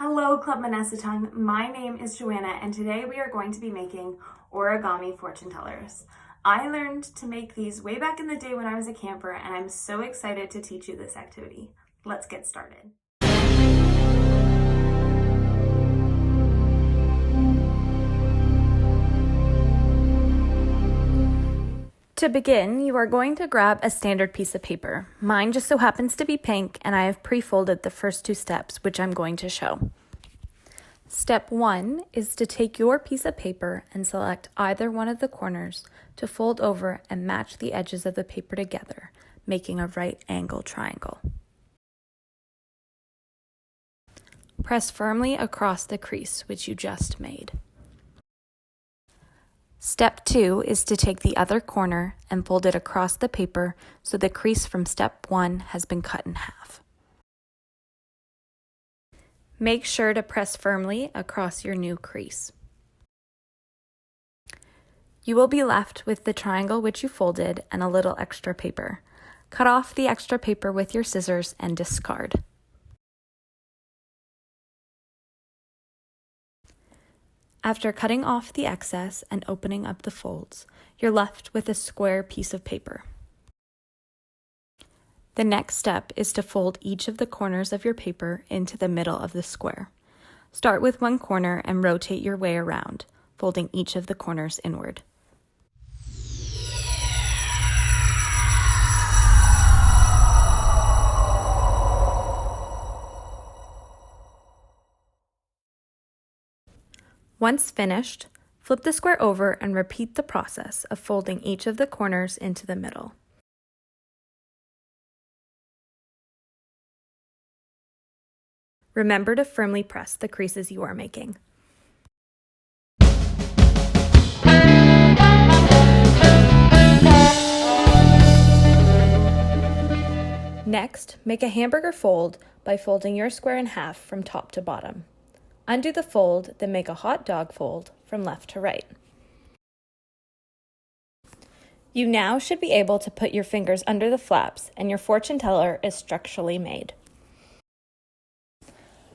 Hello Club Manessa Tongue, my name is Joanna and today we are going to be making origami fortune tellers. I learned to make these way back in the day when I was a camper and I'm so excited to teach you this activity. Let's get started. To begin, you are going to grab a standard piece of paper. Mine just so happens to be pink, and I have pre-folded the first two steps, which I'm going to show. Step 1 is to take your piece of paper and select either one of the corners to fold over and match the edges of the paper together, making a right angle triangle. Press firmly across the crease which you just made. Step 2 is to take the other corner and fold it across the paper so the crease from step 1 has been cut in half. Make sure to press firmly across your new crease. You will be left with the triangle which you folded and a little extra paper. Cut off the extra paper with your scissors and discard. After cutting off the excess and opening up the folds, you're left with a square piece of paper. The next step is to fold each of the corners of your paper into the middle of the square. Start with one corner and rotate your way around, folding each of the corners inward. Once finished, flip the square over and repeat the process of folding each of the corners into the middle. Remember to firmly press the creases you are making. Next, make a hamburger fold by folding your square in half from top to bottom. Undo the fold, then make a hot dog fold from left to right. You now should be able to put your fingers under the flaps and your fortune teller is structurally made.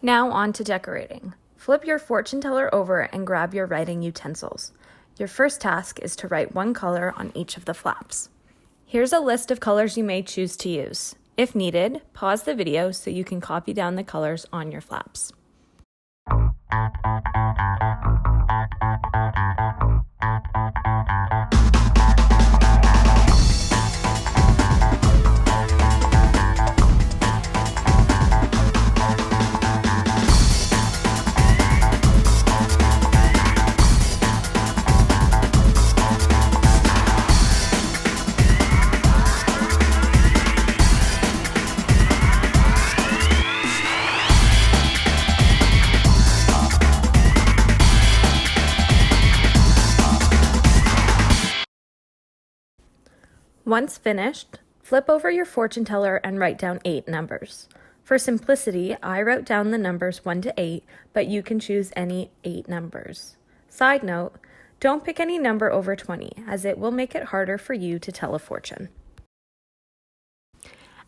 Now on to decorating. Flip your fortune teller over and grab your writing utensils. Your first task is to write one color on each of the flaps. Here's a list of colors you may choose to use. If needed, pause the video so you can copy down the colors on your flaps. Once finished, flip over your fortune teller and write down 8 numbers. For simplicity, I wrote down the numbers 1 to 8, but you can choose any 8 numbers. Side note, don't pick any number over 20, as it will make it harder for you to tell a fortune.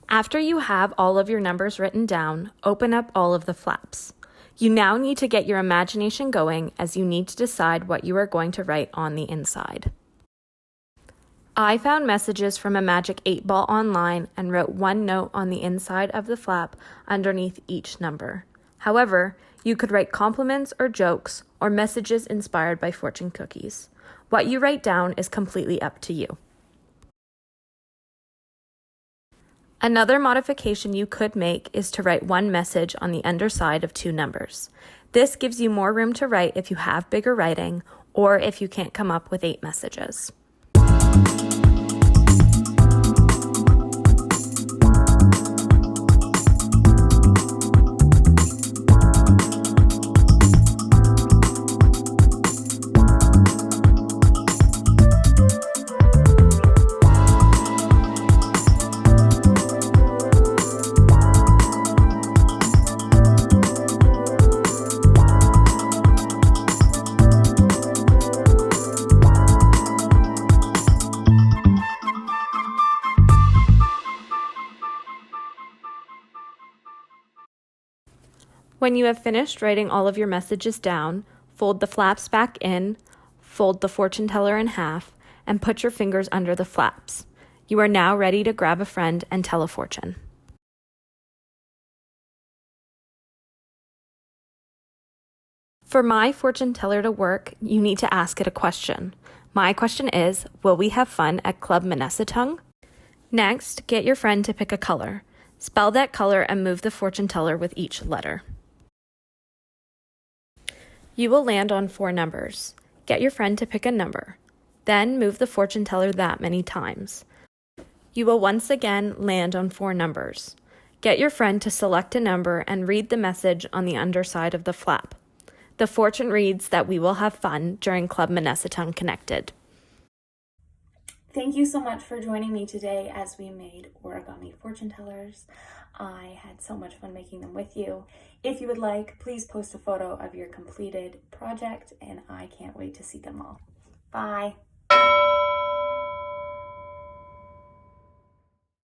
After you have all of your numbers written down, open up all of the flaps. You now need to get your imagination going as you need to decide what you are going to write on the inside. I found messages from a magic 8-ball online and wrote one note on the inside of the flap underneath each number. However, you could write compliments or jokes or messages inspired by fortune cookies. What you write down is completely up to you. Another modification you could make is to write one message on the underside of 2 numbers. This gives you more room to write if you have bigger writing or if you can't come up with 8 messages. When you have finished writing all of your messages down, fold the flaps back in, fold the fortune teller in half, and put your fingers under the flaps. You are now ready to grab a friend and tell a fortune. For my fortune teller to work, you need to ask it a question. My question is, will we have fun at Club Minnesotong? Next, get your friend to pick a color. Spell that color and move the fortune teller with each letter. You will land on 4 numbers. Get your friend to pick a number. Then move the fortune teller that many times. You will once again land on 4 numbers. Get your friend to select a number and read the message on the underside of the flap. The fortune reads that we will have fun during Club Minnesotong Connected. Thank you so much for joining me today as we made origami fortune tellers. I had so much fun making them with you. If you would like, please post a photo of your completed project, and I can't wait to see them all. Bye.